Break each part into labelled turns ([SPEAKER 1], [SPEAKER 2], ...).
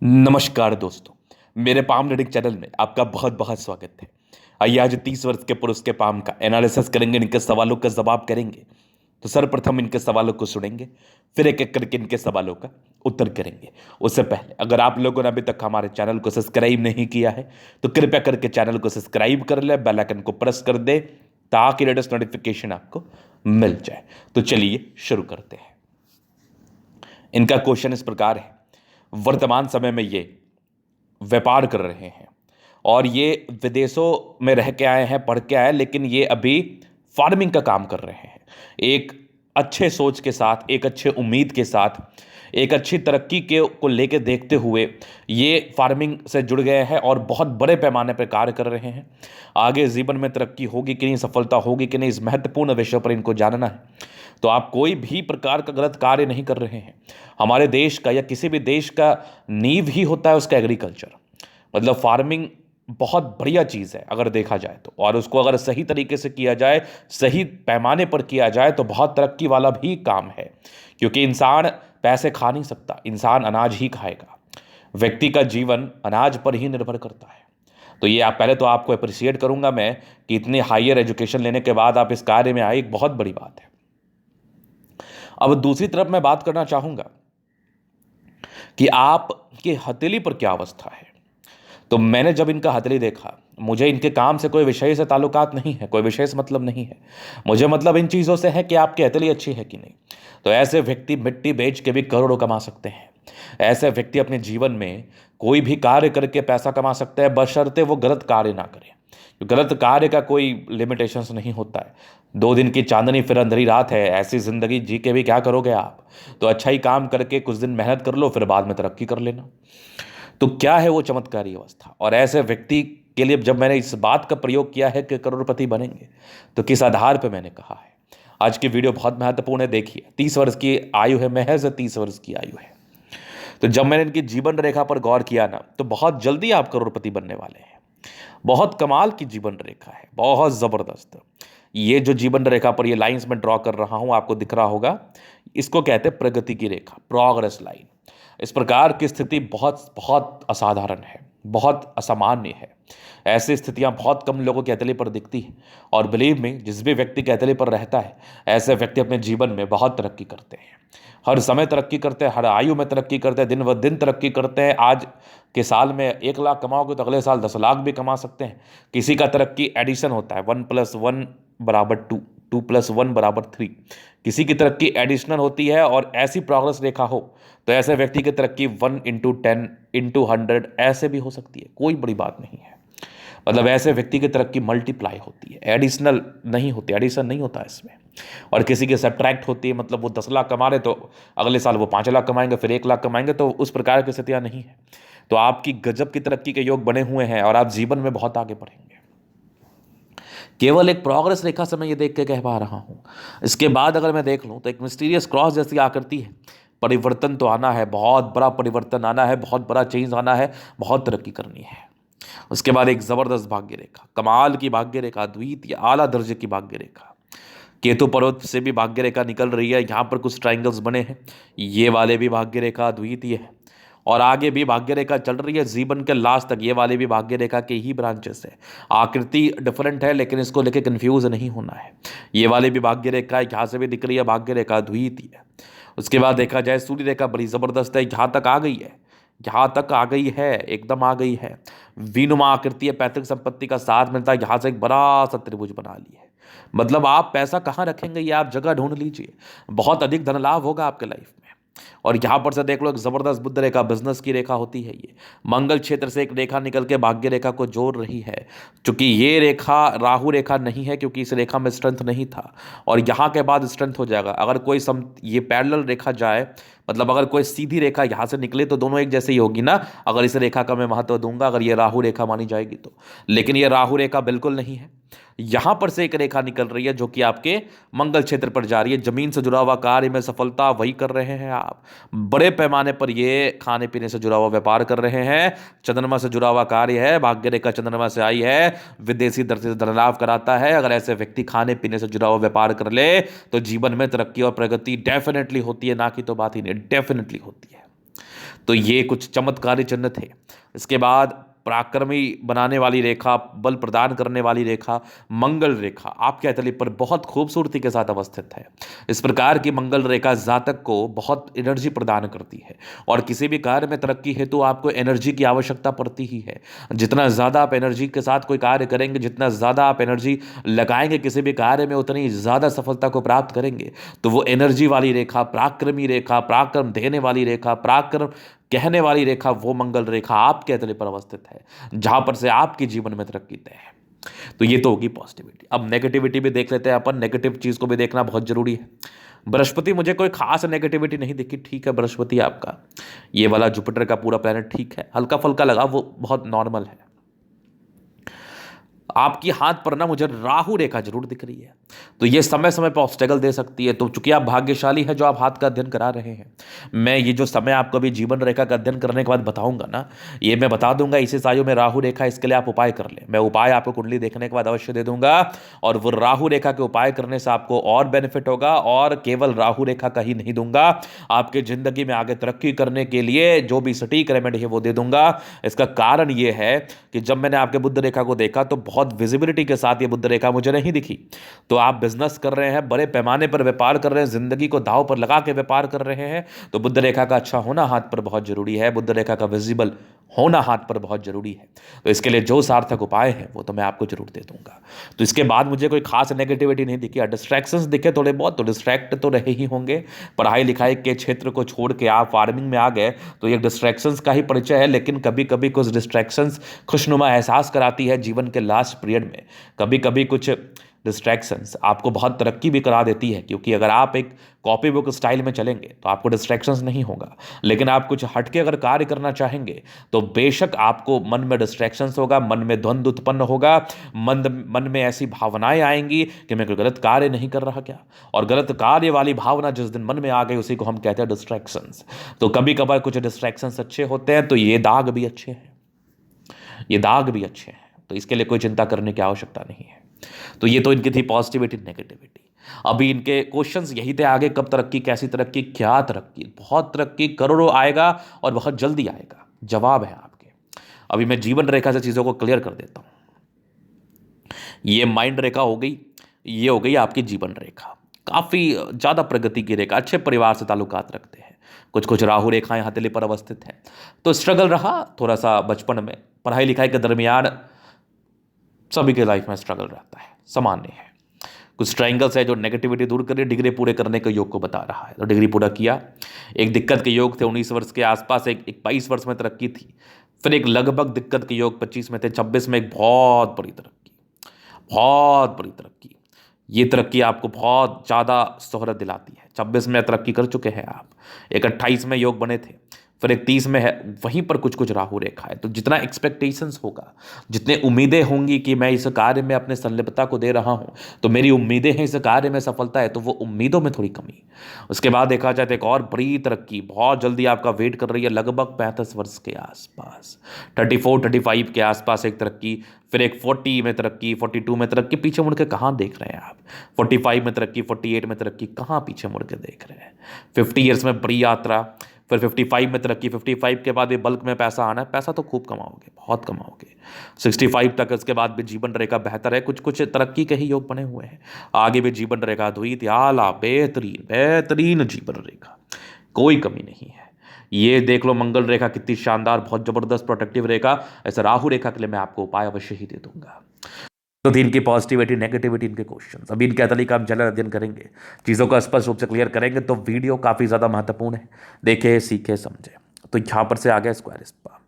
[SPEAKER 1] नमस्कार दोस्तों, मेरे पाम रीडिंग चैनल में आपका बहुत बहुत स्वागत है। आइए आज 30 वर्ष के पुरुष के पाम का एनालिसिस करेंगे, इनके सवालों का जवाब करेंगे। तो सर्वप्रथम इनके सवालों को सुनेंगे, फिर एक एक करके इनके सवालों का उत्तर करेंगे। उससे पहले अगर आप लोगों ने अभी तक हमारे चैनल को सब्सक्राइब नहीं किया है तो कृपया करके चैनल को सब्सक्राइब कर ले, बेल आइकन को प्रेस कर दे ताकि लेटेस्ट नोटिफिकेशन आपको मिल जाए। तो चलिए शुरू करते हैं। इनका क्वेश्चन इस प्रकार है, वर्तमान समय में ये व्यापार कर रहे हैं और ये विदेशों में रह के आए हैं, पढ़ के आए, लेकिन ये अभी फार्मिंग का काम कर रहे हैं। एक अच्छे सोच के साथ, एक अच्छे उम्मीद के साथ, एक अच्छी तरक्की के को लेके देखते हुए ये फार्मिंग से जुड़ गए हैं और बहुत बड़े पैमाने पर कार्य कर रहे हैं। आगे जीवन में तरक्की होगी कि नहीं, सफलता होगी कि नहीं, इस महत्वपूर्ण विषय पर इनको जानना है। तो आप कोई भी प्रकार का गलत कार्य नहीं कर रहे हैं। हमारे देश का या किसी भी देश का नींव ही होता है उसका एग्रीकल्चर, मतलब फार्मिंग बहुत बढ़िया चीज़ है अगर देखा जाए तो। और उसको अगर सही तरीके से किया जाए, सही पैमाने पर किया जाए तो बहुत तरक्की वाला भी काम है। क्योंकि इंसान पैसे खा नहीं सकता, इंसान अनाज ही खाएगा। व्यक्ति का जीवन अनाज पर ही निर्भर करता है। तो ये आप पहले तो आपको अप्रिशिएट करूंगा मैं कि इतने हायर एजुकेशन लेने के बाद आप इस कार्य में आए, एक बहुत बड़ी बात है। अब दूसरी तरफ मैं बात करना चाहूंगा कि आपकी हथेली पर क्या अवस्था है। तो मैंने जब इनका हथेली देखा, मुझे इनके काम से कोई विषय से ताल्लुकात नहीं है, कोई विशेष मतलब नहीं है। मुझे मतलब इन चीज़ों से है कि आपकी हथेली अच्छी है कि नहीं। तो ऐसे व्यक्ति मिट्टी बेच के भी करोड़ों कमा सकते हैं। ऐसे व्यक्ति अपने जीवन में कोई भी कार्य करके पैसा कमा सकते हैं, बशर्ते वो गलत कार्य ना करें। गलत कार्य का कोई लिमिटेशंस नहीं होता है। 2 दिन की चांदनी फिर अंधेरी रात है, ऐसी ज़िंदगी जी के भी क्या करोगे आप। तो अच्छा ही काम करके कुछ दिन मेहनत कर लो, फिर बाद में तरक्की कर लेना। तो क्या है वो चमत्कारी अवस्था। और ऐसे व्यक्ति के लिए जब मैंने इस बात का प्रयोग किया है कि करोड़पति बनेंगे, तो किस आधार पर मैंने कहा है। आज की वीडियो बहुत महत्वपूर्ण है, देखिए। 30 वर्ष की आयु है, महज 30 वर्ष की आयु है। तो जब मैंने इनकी जीवन रेखा पर गौर किया ना, तो बहुत जल्दी आप करोड़पति बनने वाले हैं। बहुत कमाल की जीवन रेखा है, बहुत ज़बरदस्त। ये जो जीवन रेखा पर ये लाइंस में ड्रॉ कर रहा हूँ, आपको दिख रहा होगा, इसको कहते हैं प्रगति की रेखा, प्रोग्रेस लाइन। इस प्रकार की स्थिति बहुत बहुत असाधारण है, बहुत असामान्य है। ऐसी स्थितियां बहुत कम लोगों की हथेली पर दिखती हैं। और बिलीव में, जिस भी व्यक्ति की हथेली पर रहता है, ऐसे व्यक्ति अपने जीवन में बहुत तरक्की करते हैं। हर समय तरक्की करते हैं, हर आयु में तरक्की करते हैं, दिन व दिन तरक्की करते हैं। आज के साल में 1 लाख कमाओगे तो अगले साल 10 लाख भी कमा सकते हैं। किसी का तरक्की एडिशन होता है, 1+1 = 2, 2+1 = 3। किसी की तरक्की एडिशनल होती है। और ऐसी प्रोग्रेस रेखा हो तो ऐसे व्यक्ति की तरक्की 1 × 10 × 100 ऐसे भी हो सकती है, कोई बड़ी बात नहीं है। मतलब ऐसे व्यक्ति की तरक्की मल्टीप्लाई होती है, एडिशनल नहीं होती, एडिशन नहीं होता इसमें। और किसी की सब्ट्रैक्ट होती है, मतलब वो 10 लाख कमा रहे तो अगले साल वो 5 लाख कमाएंगे, फिर 1 लाख कमाएंगे। तो उस प्रकार की स्थितियां नहीं है। तो आपकी गजब की तरक्की के योग बने हुए हैं और आप जीवन में बहुत आगे बढ़ेंगे। केवल एक प्रोग्रेस रेखा से मैं ये देख के कह पा रहा हूँ। इसके बाद अगर मैं देख लूँ तो एक मिस्टीरियस क्रॉस जैसी आकृति है। परिवर्तन तो आना है, बहुत बड़ा परिवर्तन आना है, बहुत बड़ा चेंज आना है, बहुत तरक्की करनी है। उसके बाद एक जबरदस्त भाग्य रेखा, कमाल की भाग्य रेखा, द्वितीय आला दर्जे की भाग्य रेखा। केतु पर्वत से भी भाग्य रेखा निकल रही है। यहाँ पर कुछ ट्राइंगल्स बने हैं, ये वाले भी भाग्य रेखा द्वितीय है। और आगे भी भाग्य रेखा चल रही है जीवन के लास्ट तक, ये वाले भी भाग्य रेखा के ही ब्रांचेस है। आकृति डिफरेंट है, लेकिन इसको लेके कंफ्यूज नहीं होना है। ये वाले भी भाग्य रेखा है, यहाँ से भी दिख रही है भाग्य रेखा द्वितीय। उसके बाद देखा जाए सूर्य रेखा बड़ी ज़बरदस्त है, यहाँ तक आ गई है, यहाँ तक आ गई है, एकदम आ गई है। विनुमा आकृति है, पैतृक संपत्ति का साथ मिलता है, यहाँ से एक बड़ा सा त्रिभुज बना ली है। मतलब आप पैसा कहाँ रखेंगे, ये आप जगह ढूंढ लीजिए, बहुत अधिक धन लाभ होगा आपके लाइफ में। और यहाँ पर से देख लो, एक जबरदस्त बुध रेखा, बिजनेस की रेखा होती है ये। मंगल क्षेत्र से एक रेखा निकल के भाग्य रेखा को जोड़ रही है। चूंकि ये रेखा राहु रेखा नहीं है, क्योंकि इस रेखा में स्ट्रेंथ नहीं था, और यहाँ के बाद स्ट्रेंथ हो जाएगा। अगर कोई ये पैरेलल रेखा जाए, मतलब अगर कोई सीधी रेखा यहाँ से निकले तो दोनों एक जैसे ही होगी ना। अगर इस रेखा का मैं महत्व दूंगा, अगर ये राहु रेखा मानी जाएगी तो। लेकिन ये राहु रेखा बिल्कुल नहीं है। यहां पर से एक रेखा निकल रही है जो कि आपके मंगल क्षेत्र पर जा रही है। जमीन से जुड़ा हुआ कार्य में सफलता वही कर रहे हैं आप। बड़े पैमाने पर ये खाने पीने से जुड़ा हुआ व्यापार कर रहे हैं। चंद्रमा से जुड़ा हुआ कार्य है, भाग्य रेखा चंद्रमा से आई है, विदेशी दर से धन लाभ कराता है। अगर ऐसे व्यक्ति खाने पीने से जुड़ा हुआ व्यापार कर ले तो जीवन में तरक्की और प्रगति डेफिनेटली होती है, ना कि तो बात ही नहीं, डेफिनेटली होती है। तो ये कुछ चमत्कारी चिन्ह थे। इसके बाद पराक्रमी बनाने वाली रेखा, बल प्रदान करने वाली रेखा, मंगल रेखा आपके हथेली पर बहुत खूबसूरती के साथ अवस्थित है। इस प्रकार की मंगल रेखा जातक को बहुत एनर्जी प्रदान करती है और किसी भी कार्य में तरक्की हेतु आपको एनर्जी की आवश्यकता पड़ती ही है। जितना ज़्यादा आप एनर्जी के साथ कोई कार्य करेंगे, जितना ज़्यादा आप एनर्जी लगाएंगे किसी भी कार्य में, उतनी ज़्यादा सफलता को प्राप्त करेंगे। तो वो एनर्जी वाली रेखा, पराक्रमी रेखा, पराक्रम देने वाली रेखा, पराक्रम कहने वाली रेखा, वो मंगल रेखा आपके हथेली पर अवस्थित है, जहां पर से आपके जीवन में तरक्की तय है। तो ये तो होगी पॉजिटिविटी। अब नेगेटिविटी भी देख लेते हैं अपन। नेगेटिव चीज को भी देखना बहुत जरूरी है। बृहस्पति, मुझे कोई खास नेगेटिविटी नहीं दिखी। ठीक है, बृहस्पति आपका ये वाला जुपिटर का पूरा प्लेनेट ठीक है, हल्का फुल्का लगा, वो बहुत नॉर्मल है। आपकी हाथ पर ना मुझे राहु रेखा जरूर दिख रही है, तो ये समय समय पर ऑब्स्टेकल दे सकती है। तो चूंकि आप भाग्यशाली हैं जो आप हाथ का अध्ययन करा रहे हैं, मैं ये जो समय आपको अभी जीवन रेखा का अध्ययन करने के बाद बताऊंगा ना, ये मैं बता दूंगा इसी आयु में राहु रेखा, इसके लिए आप उपाय कर लें। मैं उपाय आपको कुंडली देखने के बाद अवश्य दे दूंगा, और वो राहु रेखा के उपाय करने से आपको और बेनिफिट होगा। और केवल राहु रेखा का ही नहीं दूंगा, आपके जिंदगी में आगे तरक्की करने के लिए जो भी सटीक रेमेडी है वो दे दूंगा। इसका कारण ये है कि जब मैंने आपके बुध रेखा को देखा तो बहुत विजिबिलिटी के साथ ये बुध रेखा मुझे नहीं दिखी। तो आप बिजनेस कर रहे हैं, बड़े पैमाने पर व्यापार कर रहे हैं, जिंदगी को दांव पर लगा के व्यापार कर रहे हैं, तो बुध रेखा का अच्छा होना हाथ पर बहुत जरूरी है। बुध रेखा का विजिबल होना हाथ पर बहुत जरूरी है। तो इसके लिए जो सार्थक उपाय है वो तो मैं आपको जरूर दे दूंगा। तो इसके बाद मुझे कोई खास नेगेटिविटी नहीं दिखी। डिस्ट्रैक्शंस दिखे थोड़े बहुत, तो डिस्ट्रैक्ट तो रहे ही होंगे। पढ़ाई लिखाई के क्षेत्र को छोड़ के आप फार्मिंग में आ गए तो ये डिस्ट्रैक्शंस का ही परिचय है। लेकिन कभी कभी कुछ डिस्ट्रैक्शंस खुशनुमा एहसास कराती है जीवन के लास्ट पीरियड में। कभी कभी कुछ डिस्ट्रैक्शंस आपको बहुत तरक्की भी करा देती है, क्योंकि अगर आप एक कॉपी बुक स्टाइल में चलेंगे तो आपको डिस्ट्रैक्शंस नहीं होगा। लेकिन आप कुछ हटके अगर कार्य करना चाहेंगे तो बेशक आपको मन में डिस्ट्रैक्शंस होगा, मन में द्वंद्व उत्पन्न होगा, मन में ऐसी भावनाएं आएंगी कि मैं कोई गलत कार्य नहीं कर रहा क्या। और गलत कार्य वाली भावना जिस दिन मन में आ गई उसी को हम कहते हैं डिस्ट्रैक्शंस। तो कभी कभार कुछ डिस्ट्रैक्शंस अच्छे होते हैं, तो ये दाग भी अच्छे हैं, ये दाग भी अच्छे हैं। तो इसके लिए कोई चिंता करने की आवश्यकता नहीं है। तो ये तो इनकी थी पॉजिटिविटी नेगेटिविटी। अभी इनके क्वेश्चंस यही थे आगे, कब तरक्की, कैसी तरक्की, क्या तरक्की। बहुत तरक्की, करोड़ों आएगा और बहुत जल्दी आएगा, जवाब है आपके। अभी मैं जीवन रेखा से चीजों को क्लियर कर देता हूं। ये माइंड रेखा हो गई, ये हो गई आपकी जीवन रेखा। काफी ज्यादा प्रगति की रेखा, अच्छे परिवार से ताल्लुकात रखते हैं। कुछ कुछ राहु रेखाएं हथेली पर अवस्थित हैं। तो स्ट्रगल रहा थोड़ा सा बचपन में, पढ़ाई लिखाई के दरमियान सभी के लाइफ में स्ट्रगल रहता है, सामान्य है। कुछ ट्रायंगल्स है जो नेगेटिविटी दूर कर डिग्री पूरे करने के योग को बता रहा है। तो डिग्री पूरा किया। एक दिक्कत के योग थे 19 वर्ष के आसपास, एक 22 वर्ष में तरक्की थी। फिर एक लगभग दिक्कत के योग 25 में थे, 26 में एक बहुत बड़ी तरक्की, बहुत बड़ी तरक्की। ये तरक्की आपको बहुत ज़्यादा शोहरत दिलाती है। 26 में तरक्की कर चुके हैं आप। एक 28 में योग बने थे, फिर एक 30 में है, वहीं पर कुछ कुछ राहु रेखा है। तो जितना एक्सपेक्टेशंस होगा, जितने उम्मीदें होंगी कि मैं इस कार्य में अपने संलिप्तता को दे रहा हूं, तो मेरी उम्मीदें हैं इस कार्य में सफलता है, तो वो उम्मीदों में थोड़ी कमी। उसके बाद देखा जाए तो एक और बड़ी तरक्की बहुत जल्दी आपका वेट कर रही है, लगभग 35 वर्ष के आसपास, 34-35 के आसपास एक तरक्की। फिर एक 40 में तरक्की, 42 में तरक्की। पीछे मुड़ के कहाँ देख रहे हैं आप? 45 में तरक्की, 48 में तरक्की, कहाँ पीछे मुड़ के देख रहे हैं? 50 ईयर्स में बड़ी यात्रा, फिर 55 में तरक्की। 55 के बाद भी बल्क में पैसा आना है, पैसा तो खूब कमाओगे, बहुत कमाओगे। 65 तक, उसके बाद भी जीवन रेखा बेहतर है, कुछ कुछ तरक्की के ही योग बने हुए हैं। आगे भी जीवन रेखा द्वित आला, बेहतरीन बेहतरीन जीवन रेखा, कोई कमी नहीं है। ये देख लो मंगल रेखा कितनी शानदार, बहुत जबरदस्त प्रोटेक्टिव रेखा। ऐसे राहु रेखा के लिए मैं आपको उपाय अवश्य ही दे दूंगा। तो थी इनकी पॉजिटिविटी नेगेटिविटी, इनके क्वेश्चंस। अभी इनके अतली का हम जलन अध्ययन करेंगे, चीज़ों को स्पष्ट रूप से क्लियर करेंगे। तो वीडियो काफ़ी ज़्यादा महत्वपूर्ण है, देखे सीखे समझे। तो यहाँ पर से आ गया स्क्वायर स्पा।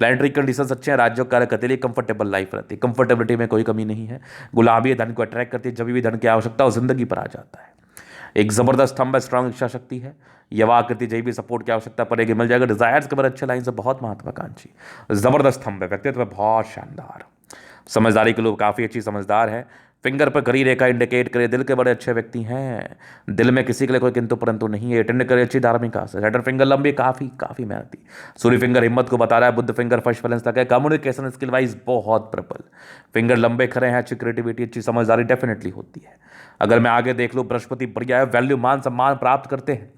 [SPEAKER 1] प्लैनेटरी कंडीशंस अच्छे हैं, राज्यों कार्य करते लिए कंफर्टेबल लाइफ रहती है, कंफर्टेबिलिटी में कोई कमी नहीं है। गुलाबी धन को अट्रैक्ट करती है, जब भी धन की आवश्यकता हो जिंदगी पर आ जाता है। एक जबरदस्त स्तंभ है, स्ट्रांग इच्छा शक्ति है। यवा आकृति, जब भी सपोर्ट की आवश्यकता पड़ेगी मिल जाएगा। डिजायर्स के बड़े अच्छे लाइन से, बहुत महत्वाकांक्षी, जबरदस्त स्तंभ है। व्यक्तित्व बहुत शानदार, समझदारी के लोग काफ़ी अच्छी समझदार है। फिंगर पर करी रेखा इंडिकेट करे, दिल के बड़े अच्छे व्यक्ति हैं। दिल में किसी के लिए कोई किंतु परंतु नहीं है। टेंड करे अच्छी धार्मिक आस है। सेटर फिंगर लंबी, काफ़ी मेहनती। सूर्य फिंगर हिम्मत को बता रहा है। बुद्ध फिंगर फर्स्ट बैलेंस तक है। कम्युनिकेशन स्किल वाइज बहुत प्रबल। फिंगर लंबे खड़े हैं, अच्छी क्रिएटिविटी, अच्छी समझदारी डेफिनेटली होती है। अगर मैं आगे देख लूँ, बृहस्पति बढ़िया है, वैल्यू मान सम्मान प्राप्त करते हैं।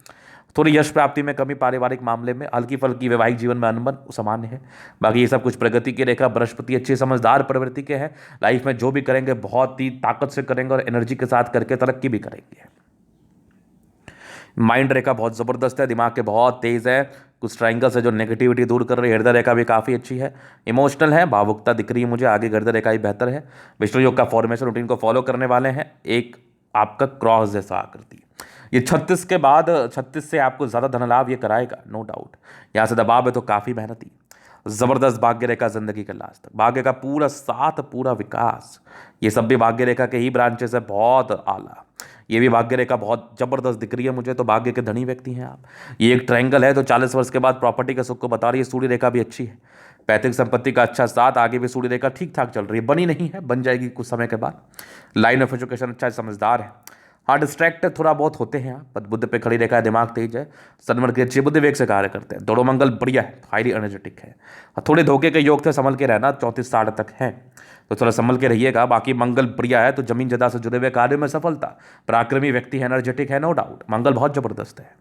[SPEAKER 1] थोड़ी यश प्राप्ति में कमी, पारिवारिक मामले में हल्की फल्की, वैवाहिक जीवन में अनबन सामान्य है। बाकी ये सब कुछ प्रगति की रेखा। बृहस्पति अच्छे समझदार प्रवृत्ति के हैं। लाइफ में जो भी करेंगे बहुत ही ताकत से करेंगे और एनर्जी के साथ करके तरक्की भी करेंगे। माइंड रेखा बहुत ज़बरदस्त है, दिमाग के बहुत तेज़ है, कुछ ट्राइंगल से जो नेगेटिविटी दूर कर रही है। हृदय रेखा भी काफ़ी अच्छी है, इमोशनल है, भावुकता दिख रही है मुझे, आगे हृदय रेखा ही बेहतर है। विष्णु योग का फॉर्मेशन रूटीन को फॉलो करने वाले हैं, एक आपका क्रॉस जैसा आकृति। ये 36 के बाद 36 से आपको ज़्यादा धन लाभ ये कराएगा, नो डाउट। यहाँ से दबाव है तो काफ़ी मेहनती, ज़बरदस्त भाग्य रेखा जिंदगी के लास्ट तक, भाग्य का पूरा साथ, पूरा विकास, ये सब भी भाग्य रेखा के ही ब्रांचेस है, बहुत आला। ये भी भाग्य रेखा बहुत जबरदस्त दिख रही है मुझे, तो भाग्य के धनी व्यक्ति हैं आप। ये एक ट्रायंगल है तो 40 वर्ष के बाद प्रॉपर्टी के सुख को बता रही है। सूर्य रेखा भी अच्छी है, पैतृक संपत्ति का अच्छा साथ, आगे भी सूर्य रेखा ठीक ठाक चल रही है, बनी नहीं है, बन जाएगी कुछ समय के बाद। लाइन ऑफ एजुकेशन अच्छा है, समझदार है। हाँ, डिस्ट्रैक्ट थोड़ा बहुत होते हैं आप, बुद्ध पे खड़ी रेखा है, दिमाग तेज है, सन्मर्ग की अच्छी बुद्धि वेग से कार्य करते हैं। दोनों मंगल बढ़िया है, हाईली एनर्जेटिक है। थोड़े धोखे के योग थे, संभल के रहना, 34-60 तक है तो थोड़ा संभल के रहिएगा। बाकी मंगल बढ़िया है तो जमीन जदा से जुड़े हुए कार्यों में सफलता, पराक्रमी व्यक्ति है, एनर्जेटिक है, नो डाउट। मंगल बहुत जबरदस्त है।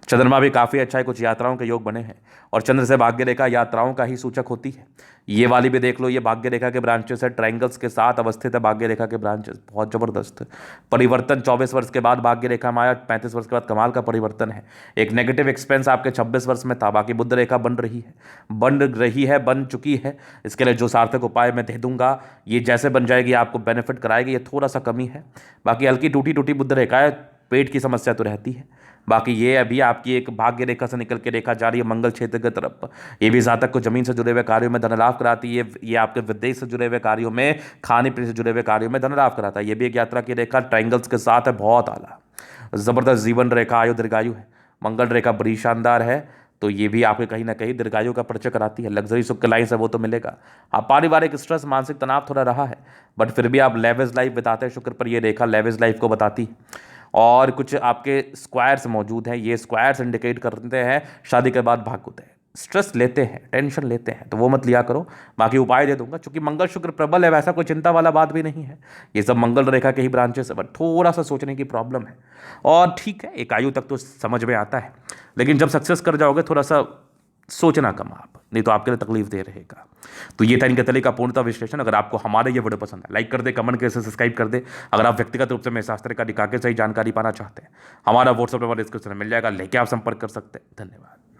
[SPEAKER 1] चंद्रमा भी काफ़ी अच्छा है, कुछ यात्राओं के योग बने हैं और चंद्र से भाग्य रेखा यात्राओं का ही सूचक होती है। ये वाली भी देख लो, ये भाग्य रेखा के ब्रांचेस है, ट्रायंगल्स के साथ अवस्थित है भाग्य रेखा के ब्रांचेस, बहुत जबरदस्त परिवर्तन। 24 वर्ष के बाद भाग्य रेखा में आया, 35 वर्ष के बाद कमाल का परिवर्तन है। एक नेगेटिव एक्सपेंस आपके 26 वर्ष में था, बाकी बुद्ध रेखा बन रही है, बन चुकी है। इसके लिए जो सार्थक उपाय मैं दे दूंगा, ये जैसे बन जाएगी आपको बेनिफिट कराएगी। ये थोड़ा सा कमी है, बाकी हल्की टूटी टूटी बुद्ध रेखा है, पेट की समस्या तो रहती है। बाकी ये अभी आपकी एक भाग्य रेखा से निकल के रेखा जा रही है मंगल क्षेत्र की तरफ, ये भी जातक को जमीन से जुड़े हुए कार्यों में धन लाभ कराती है। ये आपके विदेश से जुड़े हुए कार्यों में, खाने पीने से जुड़े हुए कार्यों में धन लाभ कराता है। ये भी एक यात्रा की रेखा ट्रायंगल्स के साथ है, बहुत आला जबरदस्त जीवन रेखा, आयु दीर्घायु है। मंगल रेखा बड़ी शानदार है, तो ये भी आपके कहीं ना कहीं दीर्घायु का परिचय कराती है। लग्जरी सुख के लाइन से वो तो मिलेगा। आप पारिवारिक स्ट्रेस, मानसिक तनाव थोड़ा रहा है, बट फिर भी आप लेविश लाइफ बिताते हैं। शुक्र पर ये रेखा लेविश लाइफ को बताती है। और कुछ आपके स्क्वायर्स मौजूद हैं, ये स्क्वायर्स इंडिकेट करते हैं शादी के बाद भाग होते हैं, स्ट्रेस लेते हैं, टेंशन लेते हैं, तो वो मत लिया करो। बाकी उपाय दे दूंगा, क्योंकि मंगल शुक्र प्रबल है, वैसा कोई चिंता वाला बात भी नहीं है। ये सब मंगल रेखा के ही ब्रांचेस है, बट थोड़ा सा सोचने की प्रॉब्लम है। और ठीक है, एक आयु तक तो समझ में आता है, लेकिन जब सक्सेस कर जाओगे थोड़ा सा सोचना कम आप, नहीं तो आपके लिए तकलीफ दे रहेगा। तो ये था इनके तले का पूर्णतः विश्लेषण। अगर आपको हमारे ये वीडियो पसंद है, लाइक कर दे, कमेंट करके सब्सक्राइब कर दे। अगर आप व्यक्तिगत रूप से मेरे शास्त्र का दिखा के सही जानकारी पाना चाहते हैं, हमारा व्हाट्सएप नंबर डिस्क्रिप्शन में मिल जाएगा, लेके आप संपर्क कर सकते हैं। धन्यवाद।